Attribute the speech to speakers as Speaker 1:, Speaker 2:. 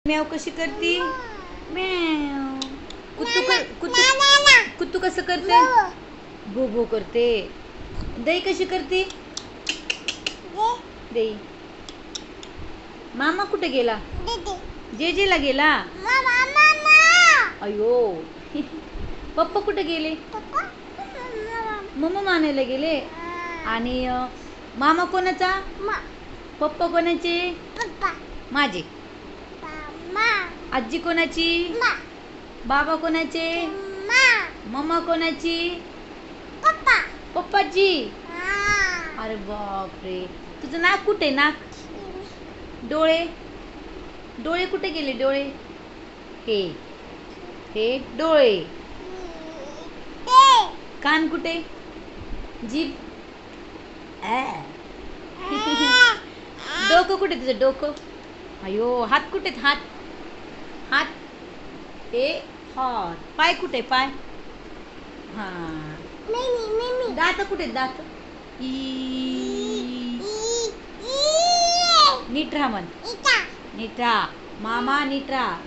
Speaker 1: म्याव कशी करते? म्याव. कुत्तू कसं करते? भो भो करते. दही कशी करते? दही. मामा कुठे गेला? जेजेला गेला. अयो. पप्पा कुठे गेले? मम्मा आणायला गेले. आणि मामा कोणाचा? पप्पा कोणाचे? माझे. आजी कोणाची? बाबा कोणाचे? मम्मा कोणाची? पप्पाची. अरे बापरे. तुझं नाक कुठे? नाक. डोळे. डोळे कुठे गेले? डोळे. हे हे डोळे. कान कुठे? जीभ. डोकं कुठे तुझं? डोकं. अयो. हात कुठे? हात. हात. हे हात. पाय कुठे? पाय. हा. दात कुठे? दात. नीट राहा म्हण. नीट राहा. मामा नीट राहा.